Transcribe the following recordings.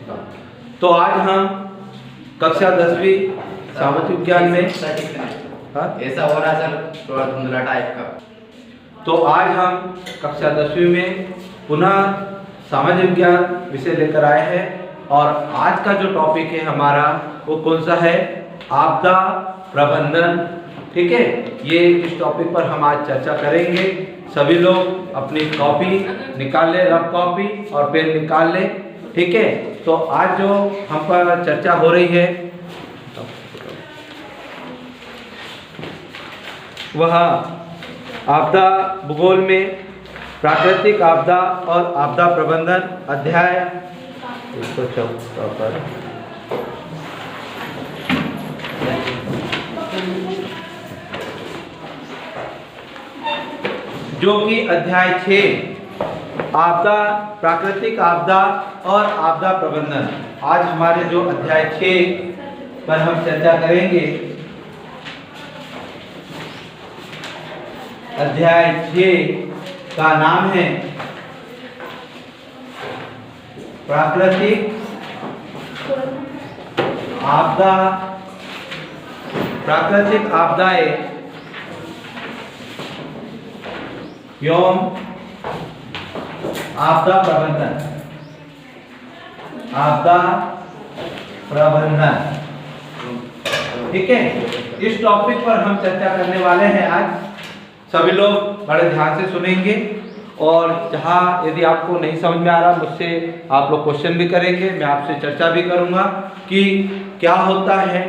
तो आज हम कक्षा 10वीं सामाजिक विज्ञान में ऐसा हो रहा सर, थोड़ा धुंधला टाइप का। तो आज हम कक्षा 10वीं में पुनः सामाजिक विज्ञान विषय लेकर आए हैं और आज का जो टॉपिक है हमारा वो कौन सा है? आपदा प्रबंधन। ठीक है, ये इस टॉपिक पर हम आज चर्चा करेंगे। सभी लोग अपनी कॉपी निकाल ले, रफ कॉपी और पेन निकाल ले। ठीक है, तो आज जो हम पर चर्चा हो रही है वह आपदा भूगोल में प्राकृतिक आपदा और आपदा प्रबंधन अध्याय 114 पर जो कि अध्याय 6 आपदा, प्राकृतिक आपदा और आपदा प्रबंधन। आज हमारे जो अध्याय 6 पर हम चर्चा करेंगे। अध्याय 6 का नाम है प्राकृतिक आपदा, प्राकृतिक आपदाएं एवं आपदा प्रबंधन, आपदा प्रबंधन। ठीक है, इस टॉपिक पर हम चर्चा करने वाले हैं आज। सभी लोग बड़े ध्यान से सुनेंगे और जहां यदि आपको नहीं समझ में आ रहा मुझसे आप लोग क्वेश्चन भी करेंगे, मैं आपसे चर्चा भी करूंगा कि क्या होता है,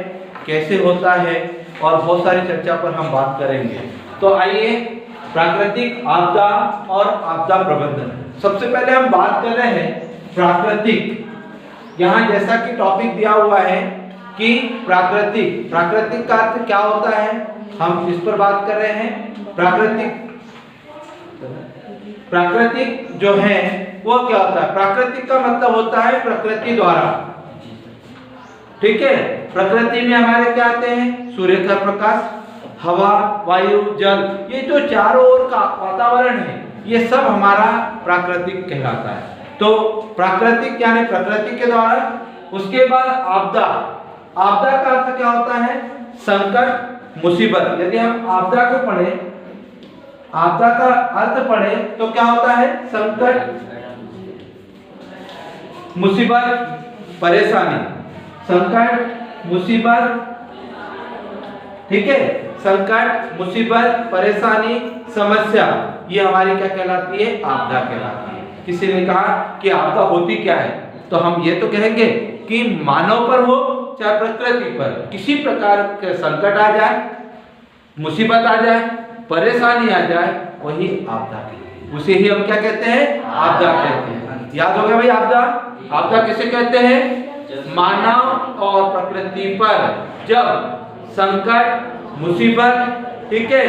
कैसे होता है और बहुत सारी चर्चा पर हम बात करेंगे। तो आइए, प्राकृतिक आपदा और आपदा प्रबंधन। सबसे पहले हम बात कर रहे हैं प्राकृतिक। यहाँ जैसा कि टॉपिक दिया हुआ है कि प्राकृतिक, प्राकृतिक का अर्थ क्या होता है, हम इस पर बात कर रहे हैं। प्राकृतिक जो है वो क्या होता है? प्राकृतिक का मतलब होता है प्रकृति द्वारा। ठीक है, प्रकृति में हमारे क्या आते हैं? सूर्य का प्रकाश, हवा, वायु, जल, ये जो चारों ओर का वातावरण है ये सब हमारा प्राकृतिक कहलाता है। तो प्राकृतिक यानी प्रकृति के द्वारा। उसके बाद आपदा, आपदा का अर्थ क्या होता है? संकट, मुसीबत। यदि हम आपदा को पढ़े, आपदा का अर्थ पढ़े तो क्या होता है? संकट, मुसीबत, परेशानी। संकट, मुसीबत, ठीक है, संकट, मुसीबत, परेशानी, समस्या, ये हमारी क्या कहलाती है? आपदा कहलाती है। किसी ने कहा कि आपदा होती क्या है, तो हम ये तो कहेंगे कि मानव पर हो चाहे प्रकृति पर, किसी प्रकार के संकट आ जाए, मुसीबत आ जाए, परेशानी आ जाए, वही आपदा कहते हैं। उसे ही हम क्या कहते हैं? आपदा कहते हैं। याद हो गया भाई? आपदा, आपदा किसे कहते हैं? मानव और प्रकृति पर जब संकट, मुसीबत, ठीक है,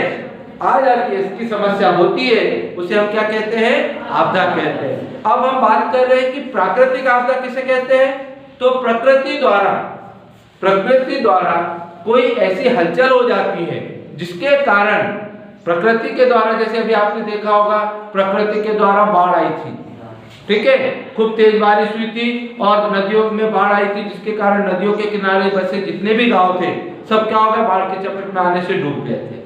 आ जाती है, इसकी समस्या होती है, उसे हम क्या कहते हैं? आपदा कहते हैं। अब हम बात कर रहे हैं कि प्राकृतिक आपदा किसे कहते हैं? तो प्रकृति द्वारा, प्रकृति द्वारा कोई ऐसी हलचल हो जाती है जिसके कारण, प्रकृति के द्वारा, जैसे अभी आपने देखा होगा प्रकृति के द्वारा बाढ़ आई थी। ठीक है, खूब तेज बारिश हुई थी और नदियों में बाढ़ आई थी, जिसके कारण नदियों के किनारे बसे जितने भी गांव थे सब क्या हो गया? बाढ़ के चपेट में आने से डूब गए थे।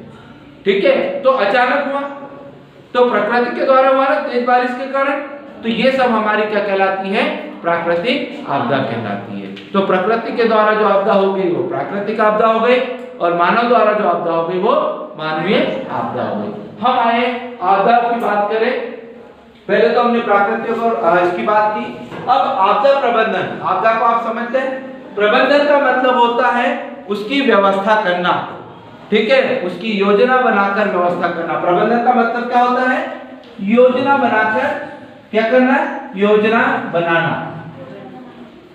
ठीक है, तो अचानक हुआ, तो प्रकृति के द्वारा हुआ ना, तेज बारिश के कारण। तो ये सब हमारी क्या कहलाती है? प्राकृतिक आपदा कहलाती है। तो प्रकृति के द्वारा जो आपदा हो गई वो प्राकृतिक आपदा हो गई और मानव द्वारा जो आपदा हो गई वो मानवीय आपदा हो गई। हम आए आपदा की बात करें, पहले तो हमने प्राकृतिक और इसकी बात की। अब आपदा प्रबंधन, आपदा को आप समझते हैं? प्रबंधन का मतलब होता है उसकी व्यवस्था करना। ठीक है, उसकी योजना बनाकर व्यवस्था करना। प्रबंधन का मतलब क्या होता है? योजना बनाकर क्या करना? योजना बनाना।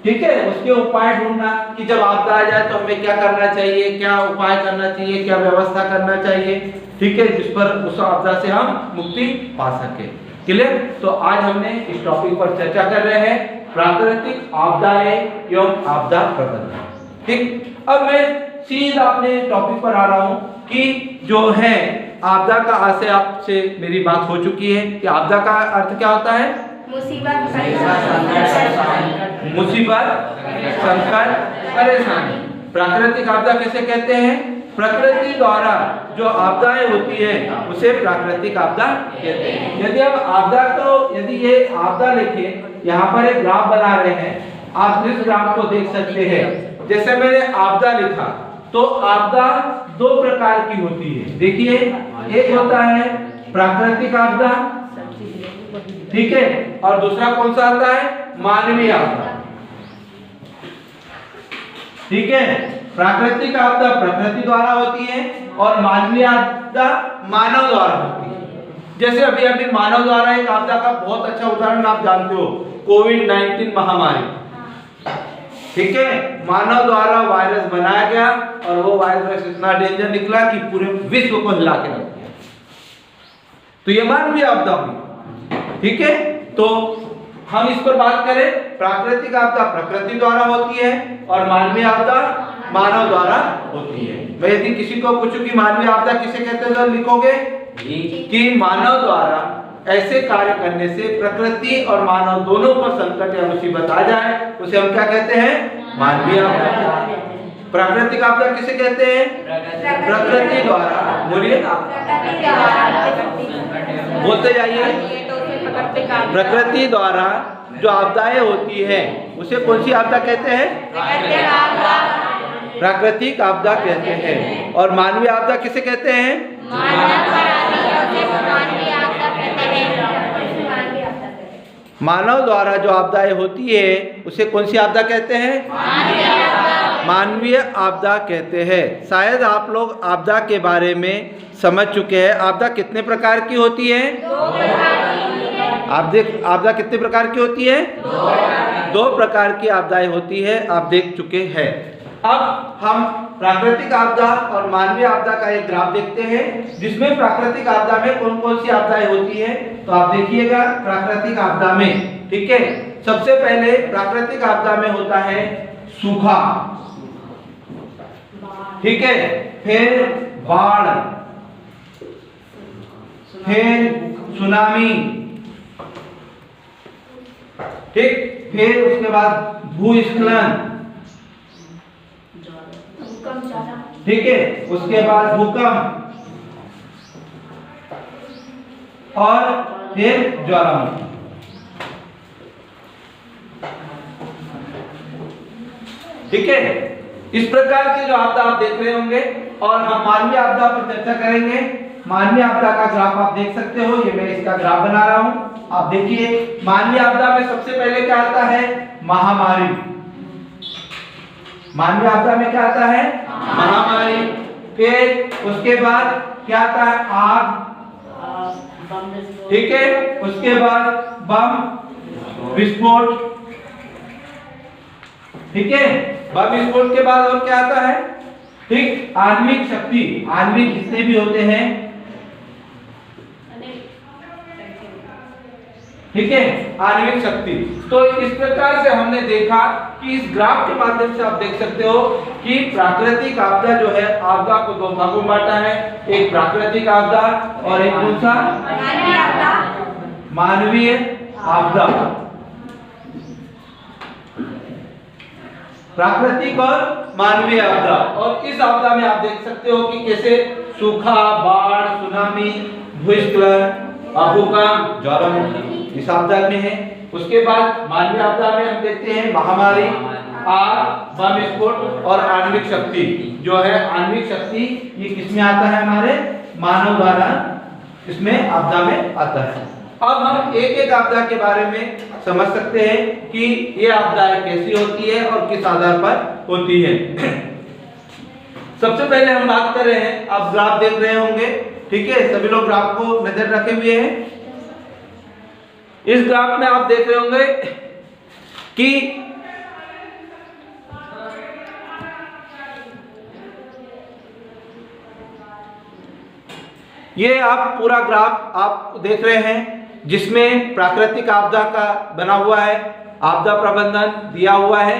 ठीक है, उसके उपाय ढूंढना कि जब आपदा आ जाए तो हमें क्या करना चाहिए, क्या उपाय करना चाहिए, क्या व्यवस्था करना चाहिए। ठीक है, जिस पर उस आपदा से हम मुक्ति पा सके। क्लियर? तो आज हमने इस टॉपिक पर चर्चा कर रहे हैं प्राकृतिक आपदाएं एवं आपदा प्रबंधन। ठीक, अब मैं सीधा अपने टॉपिक पर आ रहा हूं कि जो है आपदा का, आज से आपसे मेरी बात हो चुकी है कि आपदा का अर्थ क्या होता है? मुसीबत, संकट, परेशानी। प्राकृतिक आपदा किसे कहते हैं? प्रकृति द्वारा जो आपदाएं होती है उसे प्राकृतिक आपदा कहते हैं। यदि हम आपदा को, यदि ये आपदा लिखे, यहाँ पर एक ग्राफ बना रहे हैं, आप इस ग्राफ को देख सकते हैं। जैसे मैंने आपदा लिखा तो आपदा दो प्रकार की होती है। देखिए, एक होता है प्राकृतिक आपदा, ठीक है, और दूसरा कौन सा आता है? मानवीय आपदा। ठीक है, प्राकृतिक आपदा प्रकृति द्वारा होती है और मानवीय आपदा मानव द्वारा होती है। जैसे अभी अभी मानव द्वारा एक आपदा का बहुत अच्छा उदाहरण आप जानते हो, कोविड-19 महामारी। ठीक है, मानव द्वारा वायरस बनाया गया और वो वायरस इतना डेंजर निकला कि पूरे विश्व को हिला के रख दिया। तो ये मानवीय आपदा हुई। ठीक है, तो हम इस पर बात करें, प्राकृतिक आपदा प्रकृति द्वारा होती है और मानवीय आपदा मानव द्वारा होती है। मैं यदि किसी को पूछूं कि मानवीय आपदा किसे कहते हैं तो लिखोगे कि मानव द्वारा ऐसे कार्य करने से प्रकृति और मानव दोनों पर संकट या मुसीबत आ जाए, उसे हम क्या कहते हैं? मानवीय आपदा। प्राकृतिक आपदा किसे कहते हैं? प्रकृति द्वारा। बोलिए, बोलते जाइए। प्रकृति द्वारा जो आपदाएं होती है उसे कौन सी आपदा कहते हैं? प्राकृतिक आपदा कहते हैं। और मानवीय आपदा किसे कहते हैं? मानव द्वारा जो आपदाएं होती है उसे कौन सी आपदा कहते हैं? मानवीय आपदा कहते हैं। शायद आप लोग आपदा के बारे में समझ चुके हैं। आपदा कितने प्रकार की होती है? आपदा कितने प्रकार की होती है? दो प्रकार की आपदाएं होती है, आप देख चुके हैं। अब हम प्राकृतिक आपदा और मानवीय आपदा का एक ग्राफ देखते हैं, जिसमें प्राकृतिक आपदा में कौन कौन सी आपदाएं होती है। तो आप देखिएगा, प्राकृतिक आपदा में, ठीक है, सबसे पहले प्राकृतिक आपदा में होता है सूखा, ठीक है, फिर बाढ़, फिर सुनामी, ठीक, फिर उसके बाद भूस्खलन, ठीक है, उसके बाद भूकंप और फिर ज्वालामुखी। ठीक है, इस प्रकार के जो आपदा आप देख रहे होंगे। और हम मानवीय आपदा पर चर्चा करेंगे। मानवीय आपदा का ग्राफ आप देख सकते हो, ये मैं इसका ग्राफ बना रहा हूं। आप देखिए, मानवीय आपदा में सबसे पहले क्या आता है? महामारी। मानवीय आपदा में क्या आता है? महामारी। फिर उसके बाद क्या आता है? आग, ठीक है, उसके बाद बम विस्फोट, ठीक है, बम विस्फोट के बाद और क्या आता है? ठीक, आणविक शक्ति। आणविक जितने भी होते हैं, ठीक है, आणविक शक्ति। तो इस प्रकार से हमने देखा कि इस ग्राफ के माध्यम से आप देख सकते हो कि प्राकृतिक आपदा जो है, आपदा को दो भागों में बांटा है, एक प्राकृतिक आपदा और एक कौन सा? मानवीय आपदा। प्राकृतिक और मानवीय आपदा। और इस आपदा में आप देख सकते हो कि कैसे सूखा, बाढ़, सुनामी, भूस्खलन, भूकंप, ज्वालामुखी इस आपदा में है। उसके बाद मानवीय आपदा में हम देखते हैं महामारी, आग, बम विस्फोट और आणविक शक्ति। जो है आणविक शक्ति, ये किसमें आता है? हमारे मानव द्वारा इसमें आपदा में आता है। अब हम एक एक आपदा के बारे में समझ सकते हैं कि ये आपदाएं कैसी होती है और किस आधार पर होती है। सबसे पहले हम बात कर रहे हैं, आप ग्राफ देख रहे होंगे, ठीक है, सभी लोग ग्राफ को नजर रखे हुए हैं। इस ग्राफ में आप देख रहे होंगे कि ये आप पूरा ग्राफ आप देख रहे हैं, जिसमें प्राकृतिक आपदा का बना हुआ है, आपदा प्रबंधन दिया हुआ है।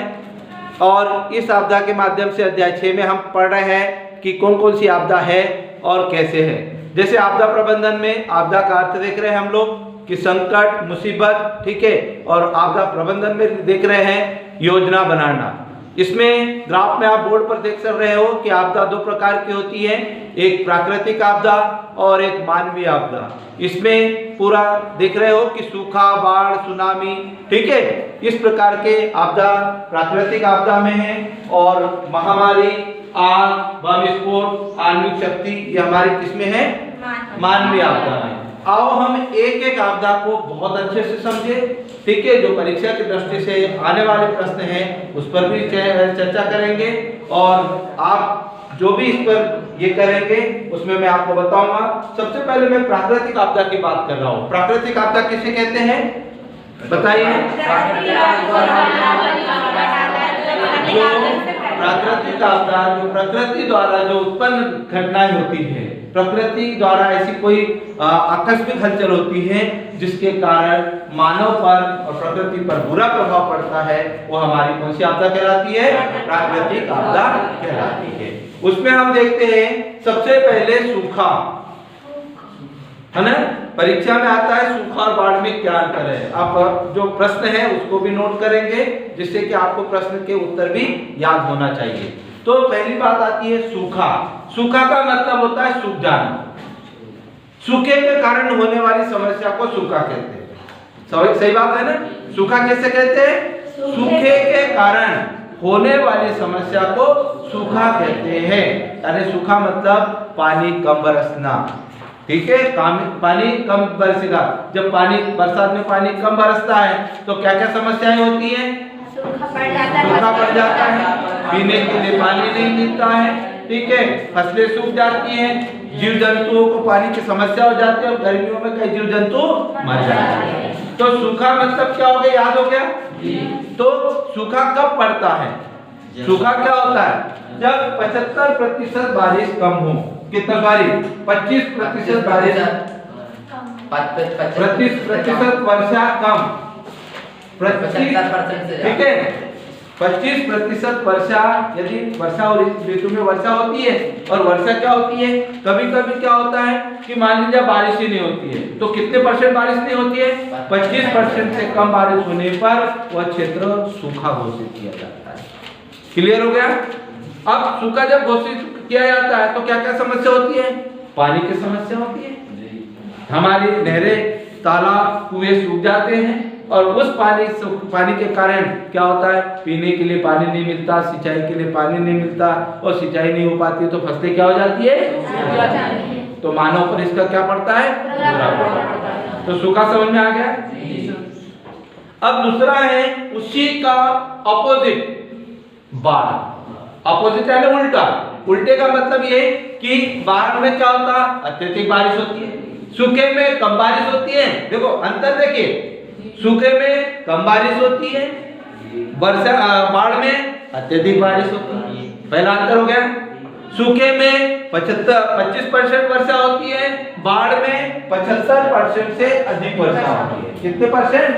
और इस आपदा के माध्यम से अध्याय 6 में हम पढ़ रहे हैं कि कौन कौन सी आपदा है और कैसे है। जैसे आपदा प्रबंधन में आपदा का अर्थ देख रहे हैं हम लोग, कि संकट, मुसीबत, ठीक है, और आपदा प्रबंधन में देख रहे हैं योजना बनाना। इसमें ग्राफ में आप बोर्ड पर देख कर रहे हो कि आपदा दो प्रकार की होती है, एक प्राकृतिक आपदा और एक मानवीय आपदा। इसमें पूरा देख रहे हो कि सूखा, बाढ़, सुनामी, ठीक है, इस प्रकार के आपदा प्राकृतिक आपदा में है, और महामारी, आग, बम विस्फोट, आणविक शक्ति, ये हमारे किसमें है? मानवीय आपदा में। आओ हम एक एक आपदा को बहुत अच्छे से समझे, ठीक है, जो परीक्षा की दृष्टि से आने वाले प्रश्न हैं उस पर भी चर्चा करेंगे, और आप जो भी इस पर ये करेंगे उसमें मैं आपको बताऊंगा। सबसे पहले मैं प्राकृतिक आपदा की बात कर रहा हूँ। प्राकृतिक आपदा किसे कहते हैं बताइए? जो प्राकृतिक आपदा जो प्रकृति द्वारा जो उत्पन्न घटनाएं होती है, प्रकृति द्वारा ऐसी कोई आकस्मिक हलचल होती है जिसके कारण मानव पर और प्रकृति पर बुरा प्रभाव पड़ता है, वो हमारी कौन सी आपदा कहलाती है? प्राकृतिक आपदा कहलाती है। उसमें हम देखते हैं सबसे पहले सूखा, है ना, परीक्षा में आता है सूखा और बाढ़ में क्या अंतर है। आप जो प्रश्न है उसको भी नोट करेंगे जिससे कि आपको प्रश्न के उत्तर भी याद होना चाहिए। तो पहली बात आती है सूखा। सूखा का मतलब होता है सूख जाना। सूखे के कारण होने वाली समस्या को सूखा कहते हैं। सही बात है ना? सूखा कैसे कहते हैं? सूखे के कारण होने वाली समस्या को सूखा कहते हैं। यानी सूखा मतलब पानी कम बरसना, ठीक है, पानी कम बरसेगा। जब पानी बरसात में पानी कम बरसता है तो क्या क्या समस्याएं होती हैं? सूखा पड़ जाता है, पीने के लिए पानी नहीं मिलता है, ठीक है, फसलें सूख जाती हैं, जीव जंतुओं को पानी की समस्या हो जाती है, और गर्मियों में कई जीव जंतु मर जाते हैं। तो सूखा मतलब क्या हो गया? याद हो गया? तो सूखा कब पड़ता है? सूखा क्या होता है? जब 75% बारिश कम हो। कितना बारिश? 25% बारिश, 25% वर्षा कम, ठीक है, 25% वर्षा, यदि वर्षा और ऋतु में वर्षा होती है, और वर्षा क्या होती है, कभी कभी क्या होता है कि मान लीजिए बारिश ही नहीं होती है, तो कितने परसेंट बारिश नहीं होती है? 25% से कम बारिश होने पर वह क्षेत्र सूखा घोषित किया जाता है। क्लियर हो गया? अब सूखा जब घोषित किया जाता है तो क्या क्या समस्या होती है? पानी की समस्या होती है, हमारी नहरें, तालाब, कुएं सूख जाते हैं, और उस पानी के कारण क्या होता है? पीने के लिए पानी नहीं मिलता, सिंचाई के लिए पानी नहीं मिलता, और सिंचाई नहीं हो पाती तो फसलें क्या हो जाती है? तो मानव पर इसका क्या पड़ता है? बुरा पड़ता है। तो सूखा समझ में आ गया? अब दूसरा है उसी का अपोजिट, बाढ़। अपोजिट है ना उल्टा। उल्टे का मतलब ये कि बाढ़ में क्या होता है? अत्यधिक बारिश होती है, सूखे में कम बारिश होती है। देखो अंतर देखिए, सूखे में कम बारिश होती है, बाढ़ में अत्यधिक बारिश होती है। पहला अंतर हो गया। सूखे में 25% वर्षा होती है, बाढ़ में 75% से अधिक वर्षा होती है। कितने परसेंट?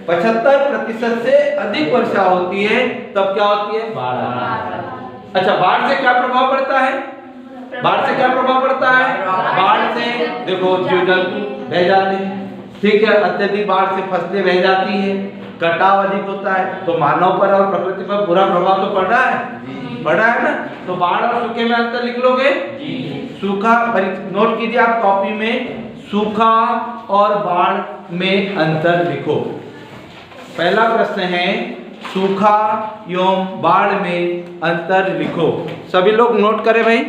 75% से अधिक वर्षा होती है, तब क्या होती है? बाढ़। अच्छा, बाढ़ से क्या प्रभाव पड़ता है? बाढ़ से क्या प्रभाव पड़ता है? बाढ़ से देखो जीव जंतु बह जाते हैं, ठीक है, अत्यधिक बाढ़ से फसलें बह जाती है, कटाव अधिक होता है, तो मानव पर और प्रकृति पर बुरा प्रभाव तो पड़ रहा है ना। तो बाढ़ और सूखे में अंतर लिख लोगे? सूखा नोट कीजिए आप कॉपी में, सूखा और बाढ़ में अंतर लिखो। पहला प्रश्न है सूखा एवं बाढ़ में अंतर लिखो। सभी लोग नोट करें भाई,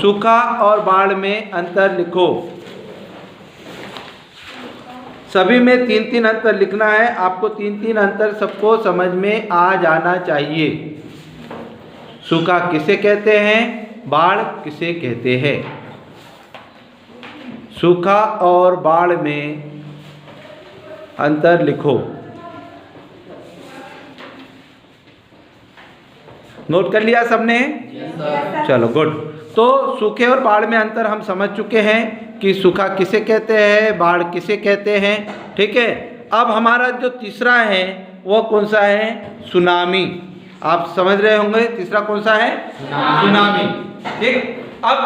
सूखा और बाढ़ में अंतर लिखो। सभी में 3-3 अंतर लिखना है। आपको 3-3 अंतर सबको समझ में आ जाना चाहिए। सूखा किसे कहते हैं, बाढ़ किसे कहते हैं। सूखा और बाढ़ में अंतर लिखो। नोट कर लिया सबने? चलो गुड। तो सूखे और बाढ़ में अंतर हम समझ चुके हैं कि सूखा किसे कहते हैं, बाढ़ किसे कहते हैं, ठीक है। अब हमारा जो तीसरा है वो कौन सा है? सुनामी। आप समझ रहे होंगे तीसरा कौन सा है? सुनामी। ठीक। अब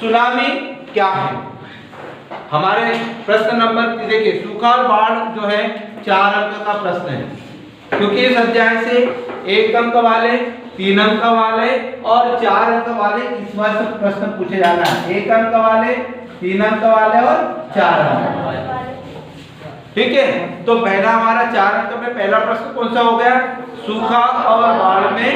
सुनामी क्या है? हमारे प्रश्न नंबर देखिए, सूखा और बाढ़ जो है 4 अंक का प्रश्न है, क्योंकि इस अध्याय से 1 अंक वाले, 3 अंक वाले और 4 अंक वाले इस बार से प्रश्न पूछे जाना है। 1 अंक वाले, 3 अंक वाले और 4 अंक वाले। ठीक है, तो पहला हमारा 4 अंक में पहला प्रश्न कौन सा हो गया? सूखा और बाढ़ में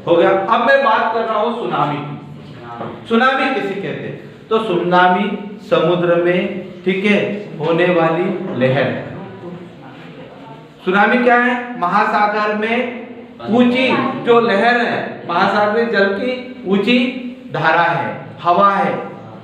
हो गया। अब मैं बात कर रहा हूं सुनामी की। सुनामी किसे कहते हैं? तो सुनामी समुद्र में, ठीक है, होने वाली लहर। सुनामी क्या है? महासागर में ऊंची जो लहर है, महासागर में जल की ऊंची धारा है, हवा है।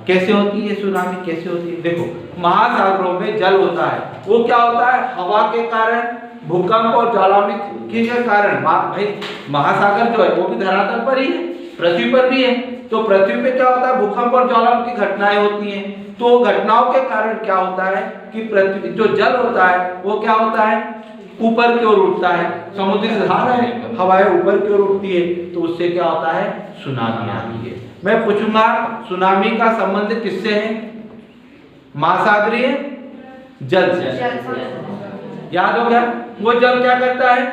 कैसे होती है सुनामी? कैसे होती है? देखो, महासागरों में जल होता है, वो क्या होता है? हवा के कारण, भूकंप और ज्वालामुखी के कारण। भाई महासागर जो है वो भी धरातल पर ही है, पृथ्वी पर भी है। तो पृथ्वी पे क्या होता है? भूकंप और ज्वालामुखी घटनाएं होती हैं। तो घटनाओं के कारण क्या होता है कि पृथ्वी जो जल होता है वो क्या होता है? ऊपर की ओर उठता है। समुद्री धारा है, हवाएं ऊपर की ओर उठती है, तो उससे क्या होता है? सुनामी आती है। मैं पूछूंगा सुनामी का संबंध किससे है? महासागरीय जल से। याद हो गया? वो जल क्या करता है?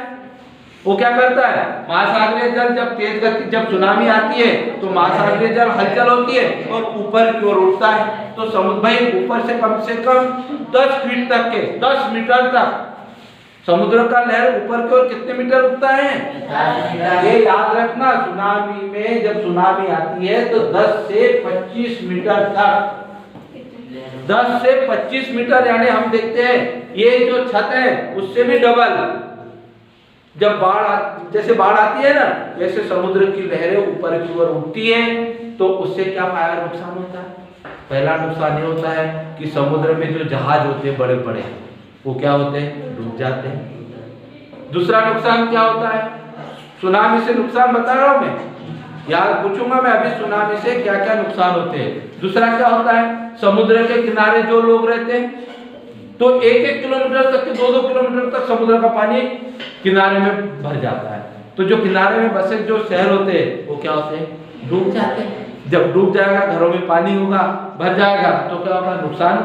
वो क्या करता है? महासागरीय जल जब तेज गति, जब सुनामी आती है तो महासागरीय जल हलचल होती है और ऊपर की ओर उठता है। तो समुद्र भाई ऊपर से कम 10 फीट तक के, 10 मीटर तक समुद्र का लहर ऊपर की ओर कितने मीटर उठता है? ये याद रखना, सुनामी में जब सुनामी आती है तो 10 से 25 मीटर तक, 10 से 25 मीटर, यानी हम देखते हैं ये जो छत है उससे भी डबल। जब जैसे बाढ़ आती है ना, वैसे समुद्र की लहरें ऊपर की ओर उठती है, तो उससे क्या नुकसान होता है? पहला नुकसान ये होता है कि समुद्र में जो जहाज होते हैं बड़े बड़े, वो क्या होते हैं? डूब जाते हैं। दूसरा नुकसान क्या होता है? सुनामी से नुकसान बता रहा हूं मैं, याद पूछूंगा मैं अभी सुनामी से क्या क्या नुकसान होते हैं। दूसरा क्या होता है? समुद्र के किनारे जो लोग रहते हैं, तो 1-1 किलोमीटर तक के, 2-2 किलोमीटर तक समुद्र का पानी किनारे में भर जाता है। तो जो किनारे में बसे जो शहर होते हैं वो क्या होते हैं? डूब जाते हैं। जब डूब जाएगा, घरों में पानी होगा, भर जाएगा, तो क्या होगा? नुकसान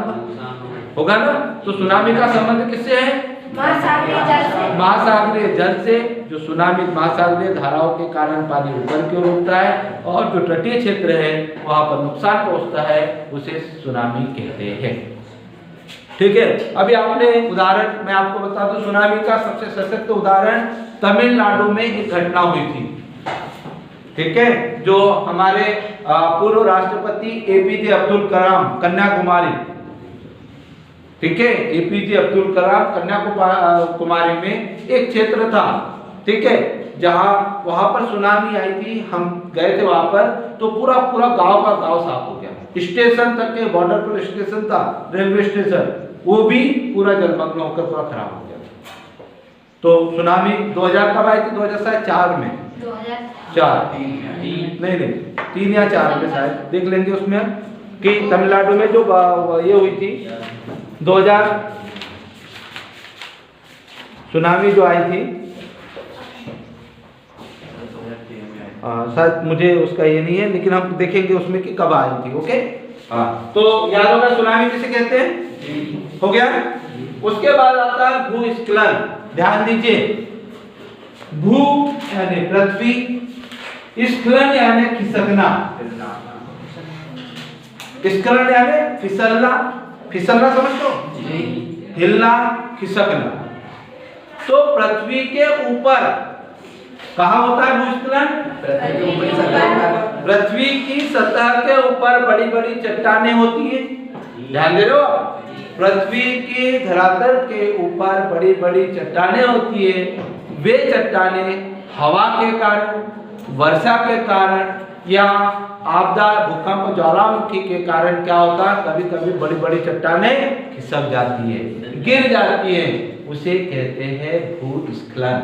होगा ना। तो सुनामी का संबंध किससे है? महासागरीय जल से। महासागरीय जल से। जो सुनामी महासागरीय धाराओं के कारण पानी ऊपर की ओर उठता है और जो तटीय क्षेत्र है वहां पर नुकसान पहुंचता है, उसे सुनामी कहते हैं। ठीक है, अभी आपने उदाहरण मैं आपको बता दूं, सुनामी का सबसे सशक्त उदाहरण तमिलनाडु में एक घटना हुई थी। ठीक है, जो हमारे पूर्व राष्ट्रपति एपीजे अब्दुल कलाम, कन्याकुमारी, ठीक है, एपीजे अब्दुल कलाम कन्याकुमारी में एक क्षेत्र था, ठीक है, जहां वहां पर सुनामी आई थी। हम गए थे वहां पर, तो पूरा गांव का गांव साफ हो गया। स्टेशन तक के, बॉर्डर पर स्टेशन था, रेलवे स्टेशन, वो भी पूरा जलमग्न होकर पूरा खराब हो गया। तो सुनामी 2000 कब आई थी? 2004 में, 2004 नहीं 3 या 4 में शायद, देख लेंगे उसमें कि तमिलनाडु में जो ये हुई थी 2000 सुनामी जो आई थी, शायद मुझे उसका ये नहीं है, लेकिन हम देखेंगे उसमें कि कब आई थी। ओके, हाँ, तो याद होगा सुनामी किसे कहते हैं? हो गया। उसके बाद आता है भूस्खलन। ध्यान दीजिए, भू यानी पृथ्वी, स्खलन यानी खिसकना, स्खलन यानी फिसलना, फिसलना समझ लो, हिलना, खिसकना। तो पृथ्वी के ऊपर कहाँ होता है भूस्खलन? पृथ्वी की सतह के ऊपर बड़ी बड़ी चट्टानें होती है। ध्यान दे रहे हो? पृथ्वी की धरातल के ऊपर बड़ी बड़ी चट्टानें होती है। वे चट्टानें हवा के कारण, वर्षा के कारण या आपदा, भूकंप, ज्वालामुखी के कारण क्या होता है? कभी कभी बड़ी बड़ी चट्टानें खिसक जाती है, गिर जाती है, उसे कहते हैं भूस्खलन।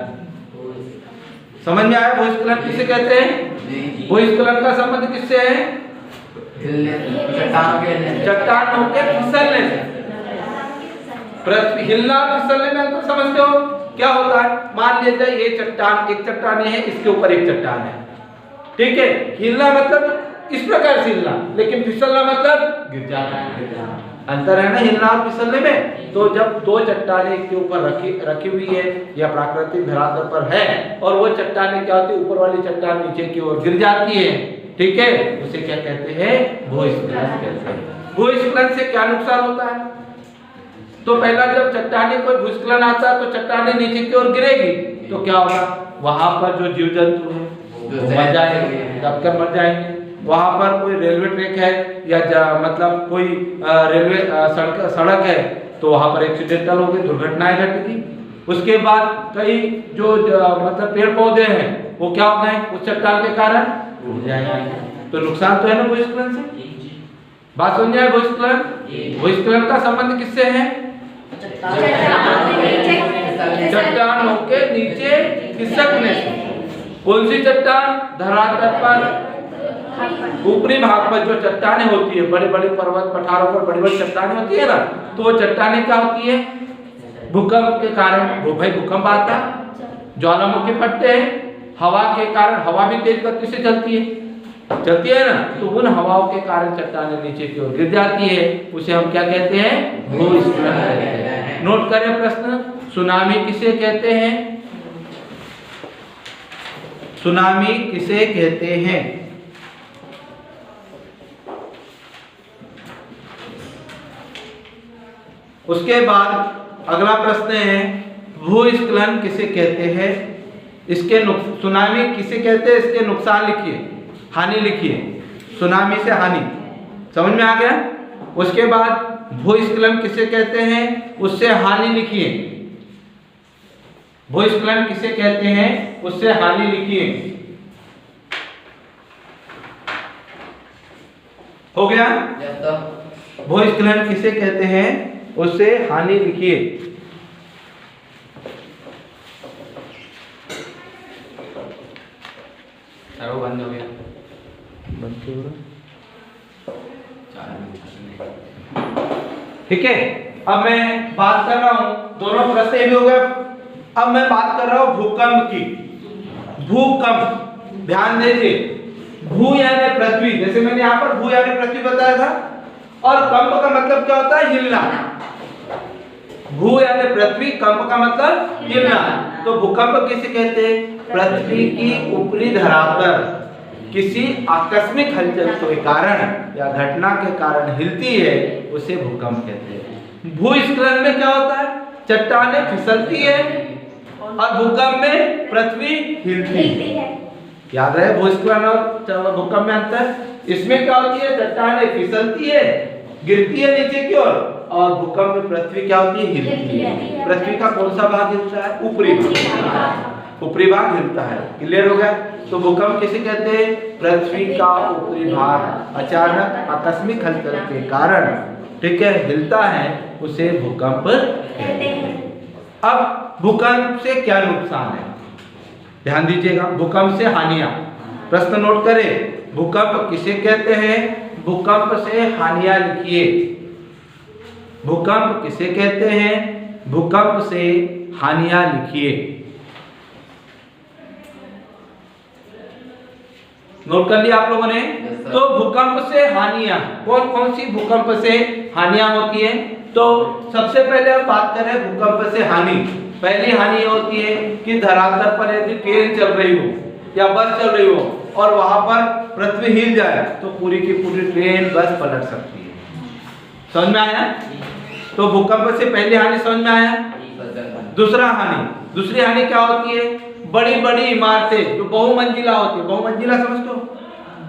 समझ में आया? भूस्खलन किसे कहते हैं? भूस्खलन का संबंध किससे है? चट्टानों के फिसलने से। पृथ्वी हिलना, फिसलने में तो समझते हो क्या होता है? मान लीजिए ये चट्टान, एक चट्टान है, इसके ऊपर एक चट्टान है, ठीक है। हिलना मतलब इस प्रकार से हिलना, लेकिन फिसलना मतलब गिर जाना। अंतर है ना हिलना और फिसलने में। तो जब दो चट्टानें एक के ऊपर रखी हुई है या प्राकृतिक धरातल पर है और वो चट्टानें क्या होती है, ऊपर वाली चट्टान नीचे की ओर गिर जाती है, ठीक है, उसे क्या कहते हैं, भूस्खलन कहते हैं। भूस्खलन से क्या नुकसान होता है? तो पहला जब चट्टाने कोई भूस्खलन आता है तो चट्टाने नीचे की ओर गिरेगी तो क्या होगा, वहां पर जो जीव जंतु है वो मर जाएंगे, दबकर मर जाएंगे। वहां पर कोई रेलवे ट्रैक है या मतलब कोई रेलवे सड़क है तो वहां पर एक्सीडेंटल हो गए, दुर्घटनाएं घटेगी। उसके बाद कई जो मतलब पेड़ पौधे हैं वो क्या हो गए उस चट्टान के कारण टूट जाएंगे। तो नुकसान तो है ना भूस्खलन से। बात समझ आए? भूस्खलन का संबंध किससे है? चट्टानों के नीचे खिसकने से। कौन सी चट्टान? धरातल पर ऊपरी भाग पर जो चट्टानें होती है, बड़ी बड़ी पर्वत पठारों पर बड़ी बड़ी चट्टानें होती है ना, तो वो चट्टानें क्या होती है, भूकंप के कारण भूकंप आता, ज्वालामुखी फटते हैं, हवा के कारण, हवा भी तेज गति से चलती है ना, तो उन हवाओं के कारण चट्टानें नीचे की ओर गिर जाती है, उसे हम क्या कहते हैं, भूस्खलन कहते हैं। नोट करें प्रश्न, सुनामी किसे कहते हैं? सुनामी किसे कहते हैं? उसके बाद अगला प्रश्न है, भूस्खलन किसे कहते हैं? इसके सुनामी किसे कहते हैं, इसके नुकसान लिखिए, हानि लिखिए। सुनामी से हानि समझ में आ गया। उसके बाद भूस्खलन किसे कहते हैं, उससे हानि लिखिए। भूस्खलन किसे कहते हैं, उससे हानि लिखिए। हो गया? भूस्खलन किसे कहते हैं, उससे हानि लिखिए। वो बंद हो गया। बंद क्यों हो रहा? ठीक है, अब मैं बात कर रहा हूं, दोनों प्रश्न भी हो गए। अब मैं बात कर रहा हूं भूकंप की। भूकंप ध्यान दीजिए, भू यानी पृथ्वी, जैसे मैंने यहाँ पर भू यानी पृथ्वी बताया था, और कंप का मतलब क्या होता है, हिलना। भू यानी पृथ्वी, कंप का मतलब हिलना। तो भूकंप किसे कहते हैं? पृथ्वी की ऊपरी धरातल किसी आकस्मिक हलचल के कारण या घटना के कारण हिलती है, उसे भूकंप कहते हैं। भूस्खलन में क्या होता है, चट्टानें फिसलती है, और भूकंप में पृथ्वी हिलती है। याद रहे भूस्खलन और भूकंप में अंतर। इसमें क्या होती है, चट्टानें फिसलती है, गिरती है नीचे की ओर, और भूकंप में पृथ्वी क्या होती है, हिलती है। पृथ्वी का कौन सा भाग हिलता है? ऊपरी भाग। ऊपरी भाग हिलता है। क्लियर हो गया? तो भूकंप किसे कहते हैं? पृथ्वी का ऊपरी भाग अचानक आकस्मिक हलचल के कारण, ठीक है, हिलता है, उसे भूकंप कहते हैं। अब भूकंप से क्या नुकसान है, ध्यान दीजिएगा। भूकंप से हानियां, प्रश्न नोट करें। भूकंप किसे कहते हैं? भूकंप से हानियां लिखिए। भूकंप किसे कहते हैं? भूकंप से हानियां लिखिए। नोट कर लिया आप लोगों ने? तो भूकंप से हानियां, कौन कौन सी भूकंप से हानियां होती है? तो सबसे पहले हम बात करें भूकंप से हानि। पहली हानि होती है कि धरातल पर यदि ट्रेन चल रही हो या बस चल रही हो और वहां पर पृथ्वी हिल जाए तो पूरी की पूरी ट्रेन बस पलट सकती है। समझ में आया? तो भूकंप से पहली हानि समझ में आया। दूसरी हानि क्या होती है? बड़ी बड़ी इमारतें जो बहुमंजिला होती है, बहुमंजिला समझते हो,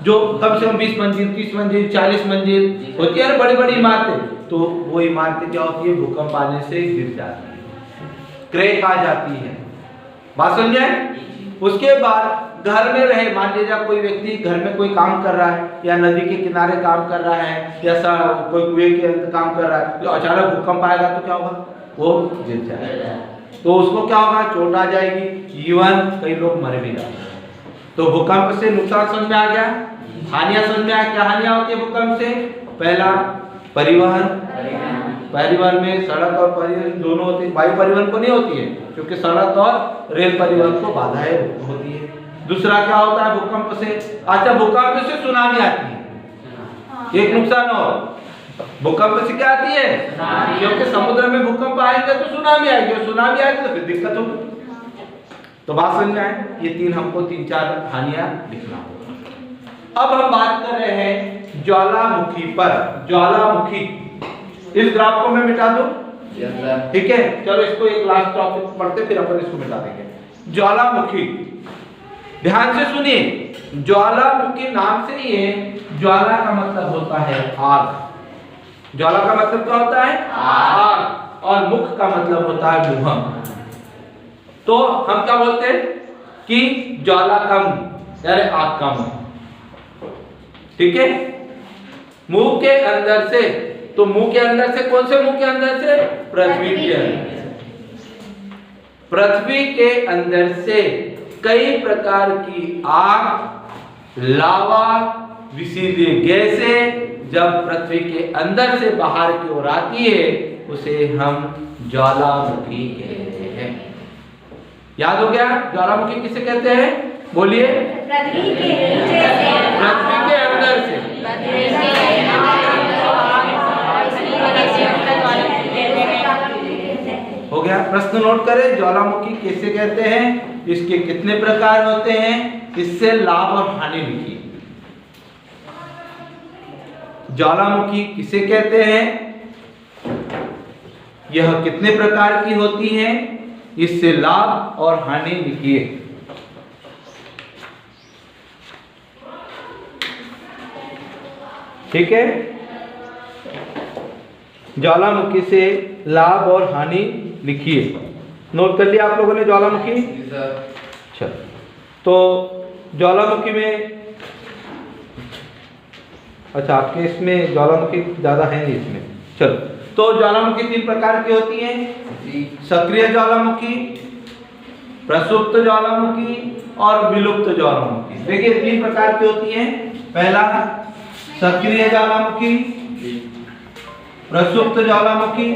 जो कम से कम 20 मंजिल, 30 मंजिल, 40 मंजिल होती है ना, बड़ी बड़ी इमारतें, तो वो इमारतें क्या होती है, भूकंप आने से गिर जाती है, क्रैक आ जाती है। बात समझे? उसके बाद घर में रहे, मान लीजिए कोई व्यक्ति घर में कोई काम कर रहा है या नदी के किनारे काम कर रहा है या कोई कुएं के अंदर काम कर रहा है, तो अचानक भूकंप आएगा तो क्या होगा, वो गिर जाएगा, तो उसको क्या होगा, चोट आ जाएगी, इवन कई लोग मर भी जाएंगे। तो भूकंप से नुकसान समझ में आ गया, हानियां समझ में आ गया। क्या हानियां होती है भूकंप से? पहला परिवहन में सड़क और परिवहन दोनों होती है, वायु परिवहन को नहीं होती है क्योंकि सड़क और रेल परिवहन को बाधाएं होती है। दूसरा क्या होता है भूकंप से? अच्छा, भूकंप से सुनामी आती है। एक नुकसान और, भूकंप से क्या आती है? क्योंकि समुद्र में भूकंप आएगा तो सुनामी आएगी, और सुनामी आएगी तो फिर दिक्कत होगी। तो बात समझ में आए? ये तीन हमको 3-4 हानियां लिखना होगा। अब हम बात कर रहे हैं ज्वालामुखी पर। ज्वालामुखी, इस ग्राफ को मैं मिटा दूं? ठीक है, चलो इसको एक लास्ट टॉपिक पढ़ते फिर अपन इसको मिटा देंगे। ज्वालामुखी, ध्यान से सुनिए, ज्वालामुखी नाम से ही है। ज्वाला का मतलब होता है आग। ज्वाला का मतलब क्या होता है? आग। और मुख का मतलब होता है मुंह। तो हम क्या बोलते हैं कि ज्वाला का मुंह यानी आग का मुंह। ठीक है, मुंह के अंदर से, तो मुंह के अंदर से, कौन से मुंह के अंदर से? पृथ्वी के अंदर से। पृथ्वी के अंदर से कई प्रकार की आग, लावा, विषैले गैसें जब पृथ्वी के अंदर से बाहर की ओर आती है उसे हम ज्वालामुखी कहते हैं। याद हो गया? ज्वालामुखी किसे कहते हैं? बोलिए। पृथ्वी के नीचे से, पृथ्वी के अंदर से। हो गया? प्रश्न नोट करें, ज्वालामुखी किसे कहते हैं, इसके कितने प्रकार होते हैं, इससे लाभ और हानि लिखिए। ज्वालामुखी किसे कहते हैं, यह कितने प्रकार की होती हैं, इससे लाभ और हानि लिखिए। ठीक है, ज्वालामुखी से लाभ और हानि लिखिए। नोट कर लिया आप लोगों ने ज्वालामुखी? अच्छा, तो ज्वालामुखी में, अच्छा आपके इसमें ज्वालामुखी ज्यादा है नहीं इसमें। चलो, तो ज्वालामुखी 3 प्रकार की होती हैं, सक्रिय ज्वालामुखी, प्रसुप्त ज्वालामुखी और विलुप्त ज्वालामुखी। देखिए 3 प्रकार की होती हैं। पहला सक्रिय ज्वालामुखी, प्रसुप्त ज्वालामुखी,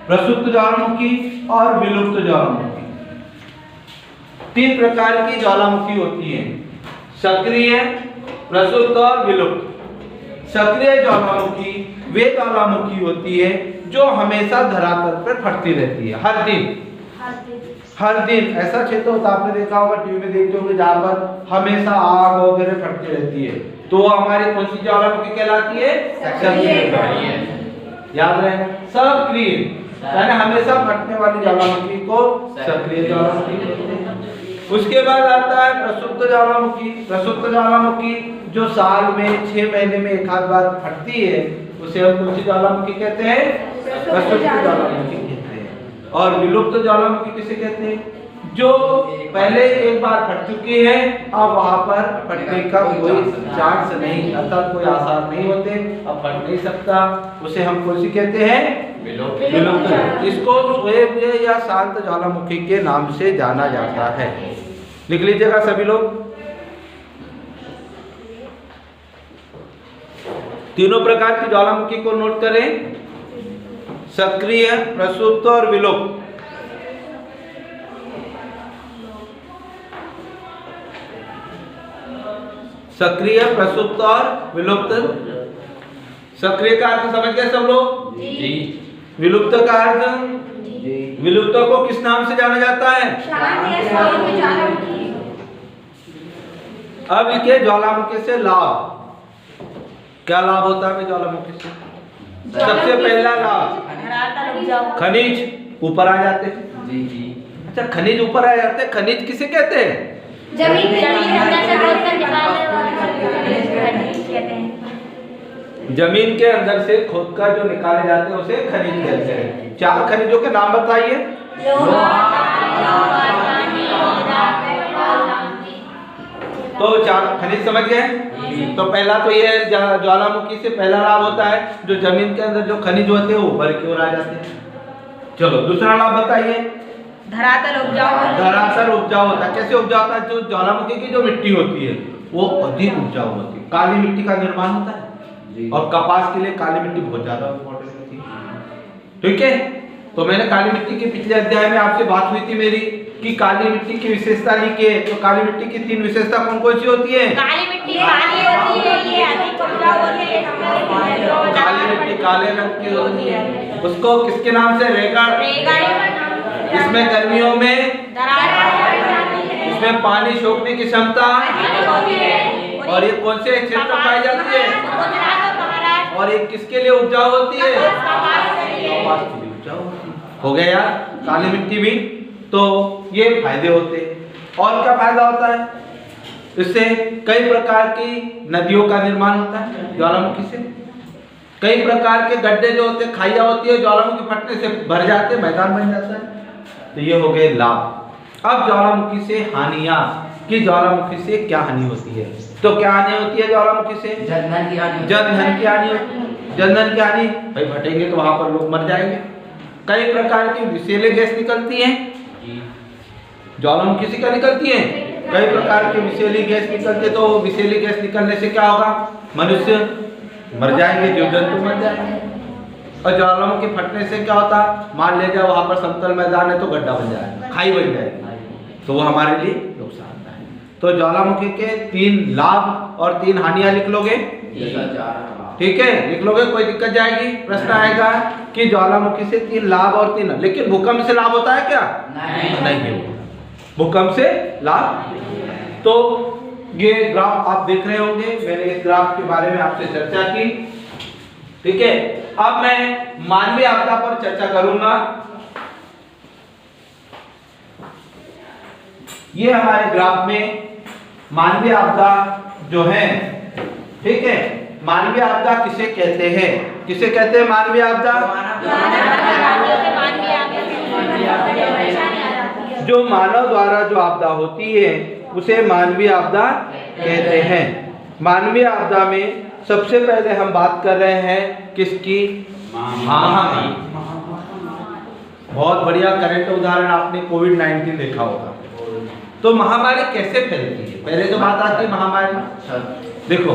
प्रसुप्त ज्वालामुखी और विलुप्त ज्वालामुखी। 3 प्रकार की ज्वालामुखी होती है, सक्रिय, प्रसुप्त और विलुप्त। सक्रिय ज्वालामुखी वे ज्वालामुखी होती है जो हमेशा धरातल पर फटती रहती है, हर दिन। ऐसा क्षेत्र होता है, आपने देखा होगा, टीवी में देखते होंगे, जहाँ पर हमेशा आग वगैरह फटती रहती है, तो वो हमारी कौन सी ज्वालामुखी कहलाती है? सक्रिय। याद रहे, सक्रिय यानी हमेशा फटने वाली ज्वालामुखी को सक्रिय ज्वालामुखी कहते हैं। उसके बाद आता है प्रसुप्त ज्वालामुखी। प्रसुप्त ज्वालामुखी जो साल में 6 महीने में एक आध बार फटती है, उसे हम कौन सी ज्वालामुखी कहते हैं? प्रसुप्त ज्वालामुखी कहते हैं। और विलुप्त ज्वालामुखी किसे कहते हैं? जो पहले एक बार फट चुकी है, अब वहां पर फटने का कोई चांस नहीं, अर्थात कोई आसार नहीं होते, अब फट नहीं सकता, उसे हम कौन सी कहते हैं? विलुप्त। इसको सोए हुए या शांत ज्वालामुखी के नाम से जाना जाता है। लिख लीजिएगा सभी लोग। तीनों प्रकार की ज्वालामुखी को नोट करें, सक्रिय, प्रसुप्त और विलुप्त। सक्रिय, प्रसुप्त और विलुप्त। सक्रिय का अर्थ समझ गए सब लोग? जी। विलुप्त का अर्थ? जी। विलुप्त को किस नाम से जाना जाता है? अब लिखिए ज्वालामुखी से लाभ। क्या लाभ होता है ज्वालामुखी से? सबसे पहला लाभ, खनिज ऊपर आ जाते हैं। जी जी। अच्छा, खनिज ऊपर आ जाते हैं। खनिज किसे कहते हैं? जमीन के अंदर से खोद कर निकालने वाले खनिज कहते हैं। जमीन के अंदर से खोद कर जो निकाले जाते हैं उसे खनिज कहते हैं। 4 खनिजों के नाम बताइए। तो 4 खनिज समझ गए? तो पहला तो ये ज्वालामुखी से पहला लाभ होता है, जो जमीन के अंदर जो खनिज होते हैं वो ऊपर की ओर आ जाते हैं। चलो दूसरा लाभ बताइए। धरातल उपजाऊ। धरातल उपजाऊ होता है। कैसे उपजाऊ होता है? जो ज्वालामुखी की जो मिट्टी होती है वो अधिक उपजाऊ होती है। काली मिट्टी का निर्माण होता है और कपास के लिए काली मिट्टी बहुत ज्यादा इम्पोर्टेंट होती है। ठीक है, तो मैंने काली मिट्टी के पिछले अध्याय में आपसे बात हुई थी मेरी कि काली मिट्टी की विशेषता लिखिए। तो काली मिट्टी की 3 विशेषता कौन कौन सी होती है? काली मिट्टी काली होती है, ये अधिक उपजाऊ होती है, काली मिट्टी काले रंग की होती है। उसको किसके नाम से? रेगड़। इसमें गर्मियों में इसमें पानी सोखने की क्षमता, और ये कौन से क्षेत्र में पाई जाती है? और ये किसके लिए उपजाऊ होती है? कपास के लिए उपजाऊ होती है। हो गया यार काली मिट्टी भी। तो ये फायदे होते हैं। और क्या फायदा होता है? इससे कई प्रकार की नदियों का निर्माण होता है ज्वालामुखी से। कई प्रकार के गड्ढे जो होते हैं, खाइया होती है, ज्वालामुखी फटने से भर जाते, मैदान बन जाता है। तो ये हो गए लाभ। अब ज्वालामुखी से हानियां, कि ज्वालामुखी से क्या हानि होती है। तो क्या हानि होती है ज्वालामुखी से? जनधन की हानि। जनधन की हानि होती है। जनधन की हानि, भाई फटेंगे तो वहां पर लोग मर जाएंगे। कई प्रकार की विषैले गैस निकलती हैं ज्वालामुखी से। क्या निकलती है? कई प्रकार की विषैली गैस निकलती है। तो विषैली गैस निकलने से क्या होगा? मनुष्य मर जाएंगे, जीव जंतु मर जाएंगे। और ज्वालामुखी फटने से क्या होता? मान लीजिए वहां पर समतल मैदान है तो गड्ढा बन जाएगा, खाई बन जाएगी, तो वो हमारे लिए नुकसानदायक है। तो ज्वालामुखी के 3 लाभ और 3 हानियां लिख लोगे, ठीक है? लिख लोगे, कोई दिक्कत जाएगी? प्रश्न आएगा कि ज्वालामुखी से 3 लाभ और 3, लेकिन भूकंप से लाभ होता है क्या? नहीं होता। भूकंप से लाभ। तो ये ग्राफ आप देख रहे होंगे, मैंने इस ग्राफ के बारे में आपसे चर्चा की, ठीक है? अब मैं मानवीय आपदा पर चर्चा करूंगा। ये हमारे ग्राफ में मानवीय आपदा जो है, ठीक है? मानवीय आपदा किसे कहते हैं? किसे कहते हैं मानवीय आपदा? जो मानव द्वारा जो आपदा होती है उसे मानवीय आपदा कहते हैं। मानवीय आपदा में सबसे पहले हम बात कर रहे हैं किसकी? महामारी। बहुत बढ़िया करंट उदाहरण आपने कोविड-19 देखा होगा। तो महामारी कैसे फैलती है? पहले तो बात आती है महामारी। देखो,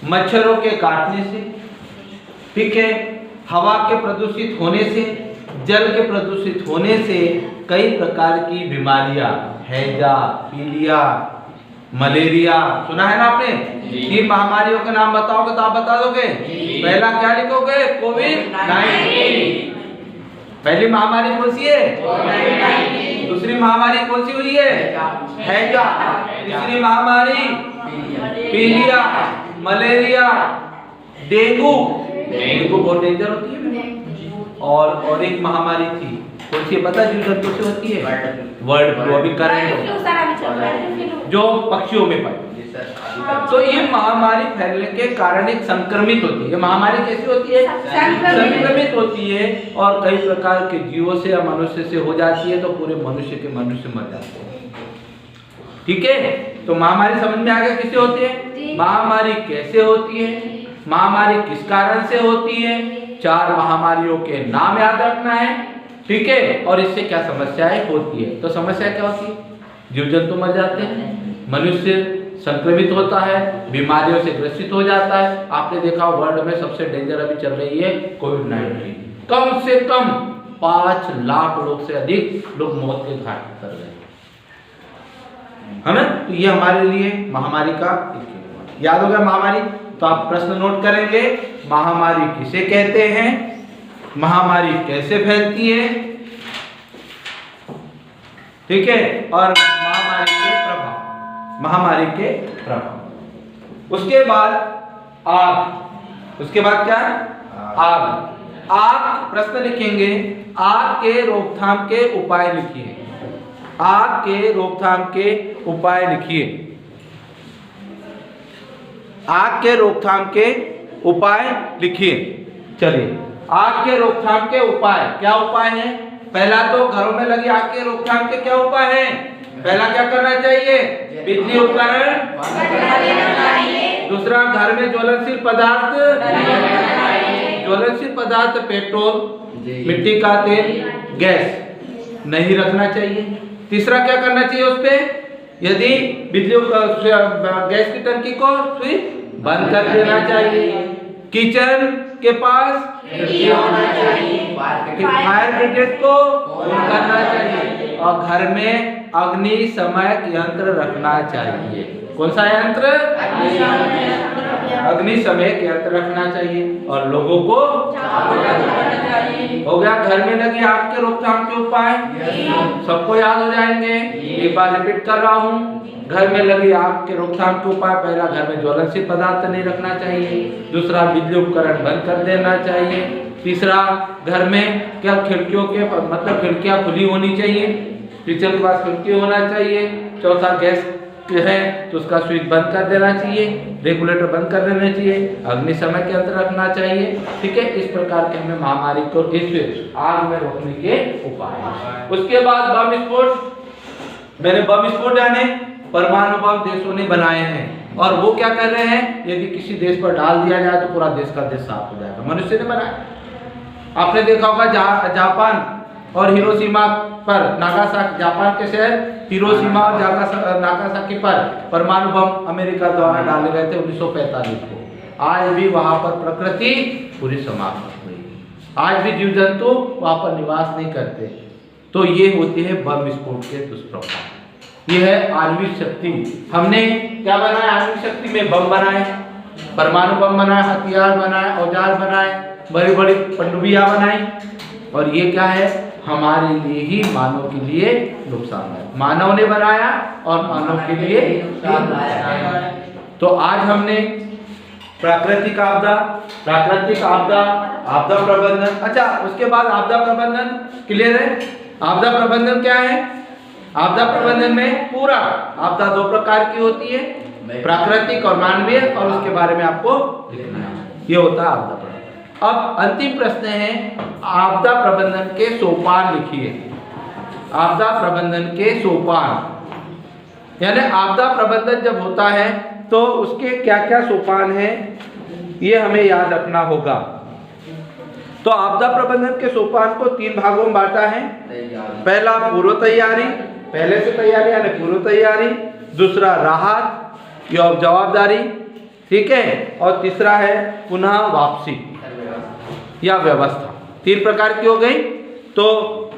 मच्छरों के काटने से, ठीक है, हवा के प्रदूषित होने से, जल के प्रदूषित होने से कई प्रकार की बीमारियां, हैजा, पीलिया, मलेरिया, सुना है ना आपने? 3 महामारियों के नाम बताओगे तो आप बता दोगे? पहला क्या लिखोगे? कोविड-19। पहली महामारी कौन सी है? दूसरी महामारी कौन सी हुई है? हैजा। तीसरी महामारी पीलिया, मलेरिया, डेंगू। डेंगू बहुत डेंजर होती है। और एक महामारी थी, कौन सी पता? जीव जंतु से होती है, वर्ड फ्लू। अभी करंट जो पक्षियों में पाई। तो ये महामारी फैलने के कारण एक संक्रमित होती है। महामारी कैसी होती है? संक्रमित होती है, और कई प्रकार के जीवों से या मनुष्य से हो जाती है, तो पूरे मनुष्य मर जाते हैं, ठीक है? तो महामारी समझ में आ गया किसे होती है? महामारी कैसे होती है, महामारी किस कारण से होती है, 4 महामारियों के नाम याद रखना है, ठीक है? और इससे क्या समस्याएं होती है। तो समस्या क्या होती है? जीव जंतु मर जाते हैं, मनुष्य संक्रमित होता है, बीमारियों से ग्रसित हो जाता है। आपने देखा वर्ल्ड में सबसे डेंजर अभी चल रही है कोविड-19। कम से कम 5 लाख लोग से अधिक लोग मौत के घाट कर गए, है ना? तो ये हमारे लिए महामारी का याद हो गया महामारी। तो आप प्रश्न नोट करेंगे, महामारी किसे कहते हैं, महामारी कैसे फैलती है, ठीक है? और महामारी के प्रभाव, महामारी के प्रभाव। उसके बाद आग। उसके बाद क्या है? आग। आग प्रश्न लिखेंगे, आग के रोकथाम के उपाय लिखिए। आग के रोकथाम के उपाय लिखिए। आग के रोकथाम के उपाय लिखिए। चलिए, आग के रोकथाम के उपाय क्या उपाय हैं? पहला तो घरों में लगी आग के रोकथाम के क्या उपाय हैं? पहला क्या करना चाहिए? बिजली उपकरण। दूसरा, घर में ज्वलनशील पदार्थ, पेट्रोल, मिट्टी का तेल, गैस नहीं रखना चाहिए। तीसरा क्या करना चाहिए उस पे? यदि बिजली गैस की टंकी को स्विच बंद कर देना चाहिए। किचन के पास फायर ब्रिगेड को फोन करना चाहिए। और घर में अग्निशमन यंत्र रखना चाहिए। कौन सा यंत्र? अग्निशमन यंत्र रखना चाहिए। और लोगों को हो गया घर में लगी आग के रोकथाम के उपाय, सबको याद हो जाएंगे। एक बार रिपीट कर रहा हूँ, घर में लगी आग के रोकथाम के उपाय, पहला घर में ज्वलनशील पदार्थ नहीं रखना चाहिए, दूसरा बिजली उपकरण बंद कर देना चाहिए, तीसरा घर में क्या खिड़कियों के मतलब खिड़कियां खुली होनी चाहिए, किचन के पास खिड़की होना चाहिए, चौथा गैस है तो उसका स्विच बंद कर देना चाहिए, रेगुलेटर बंद कर देना चाहिए, अग्निशमन यंत्र रखना चाहिए। ठीक है, इस प्रकार के हमें महामारी को इस आग में रोकने के उपाय। उसके बाद बम विस्फोट। मैंने बम विस्फोट यानी परमाणु बम देशों ने बनाए हैं और वो क्या कर रहे हैं, यदि किसी देश पर डाल दिया जाए तो पूरा देश का देश साफ हो जाएगा। मनुष्य ने बनाया। आपने देखा होगा जापान और हिरोशिमा पर नागासाकी, जापान के शहर हिरोशिमा और नागासाकी पर परमाणु बम अमेरिका द्वारा डाले गए थे 1945 को। आज भी वहां पर प्रकृति पूरी समाप्त हुई, आज भी जीव जंतु वहां पर निवास नहीं करते। तो ये होती है बम विस्फोट के दुष्प्रभाव। ये है आणविक शक्ति। हमने क्या बनाया? आणविक शक्ति में बम बनाए, परमाणु बम बनाए, हथियार बनाए, औजार बनाए, बड़ी बड़ी पनडुब्बियां बनाई। और ये क्या है? हमारे लिए ही, मानव के लिए नुकसान है। मानव ने बनाया और मानव के लिए तो आज हमने प्राकृतिक आपदा, आपदा प्रबंधन। अच्छा, उसके बाद आपदा प्रबंधन क्लियर है। आपदा प्रबंधन क्या है? आपदा प्रबंधन में पूरा आपदा दो प्रकार की होती है, प्राकृतिक और मानवीय, और उसके बारे में आपको लिखना है। ये होता है आपदा प्रबंधन। अब अंतिम प्रश्न है, आपदा प्रबंधन के सोपान लिखिए। आपदा प्रबंधन के सोपान, यानी आपदा प्रबंधन जब होता है तो उसके क्या क्या सोपान हैं, ये हमें याद रखना होगा। तो आपदा प्रबंधन के सोपान को 3 भागों में बांटा है। पहला पूर्व तैयारी, पहले से तैयारी यानी पूर्व तैयारी, दूसरा राहत या जवाबदारी, ठीक है, और तीसरा है पुनः वापसी या व्यवस्था। 3 प्रकार की हो गई। तो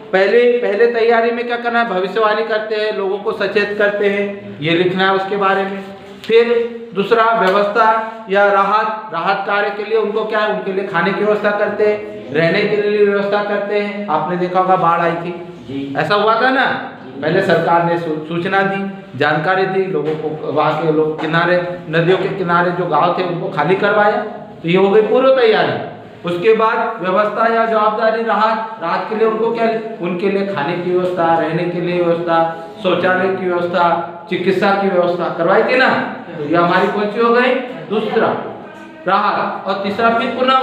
पहले तैयारी में क्या करना है? भविष्यवाणी करते हैं, लोगों को सचेत करते हैं, ये लिखना है उसके बारे में। फिर दूसरा व्यवस्था या राहत कार्य के लिए उनको क्या है, उनके लिए खाने की व्यवस्था करते हैं, रहने के लिए व्यवस्था करते हैं। आपने देखा होगा बाढ़ आई थी, ऐसा हुआ था ना, पहले सरकार ने सूचना दी, जानकारी दी, लोगों को वहाँ के लोग किनारे, नदियों के किनारे जो गांव थे उनको खाली करवाया। तो ये हो गई पूर्व तैयारी। उसके बाद व्यवस्था या जवाबदारी, राहत के लिए उनको क्या, उनके लिए खाने की व्यवस्था, रहने के लिए व्यवस्था, शौचालय की व्यवस्था, चिकित्सा की व्यवस्था करवाई थी ना। तो ये हमारी कौन सी हो गई? दूसरा राहत। और तीसरा फिर पुनः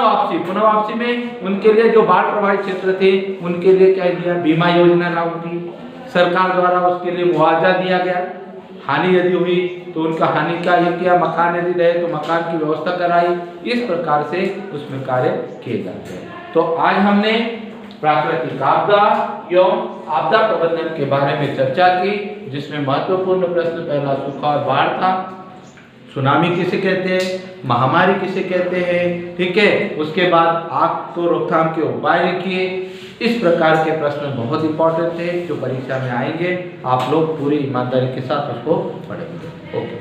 वापसी में उनके लिए जो बाढ़ प्रभावित क्षेत्र थे उनके लिए क्या दिया? बीमा योजना लागू की सरकार द्वारा, उसके लिए मुआवजा दिया गया। हानि यदि हुई तो उनका हानि का ये किया, मकान यदि रहे तो मकान की व्यवस्था कराई। इस प्रकार से उसमें कार्य किए जाते हैं। तो आज हमने प्राकृतिक आपदा एवं आपदा प्रबंधन के बारे में चर्चा की, जिसमें महत्वपूर्ण प्रश्न पहला सूखा और बाढ़ था, सुनामी किसे कहते हैं, महामारी किसे कहते हैं, ठीक है। उसके बाद आग को रोकथाम के उपाय लिखिए। इस प्रकार के प्रश्न बहुत इंपॉर्टेंट थे जो परीक्षा में आएंगे। आप लोग पूरी ईमानदारी के साथ उसको पढ़ेंगे। ओके।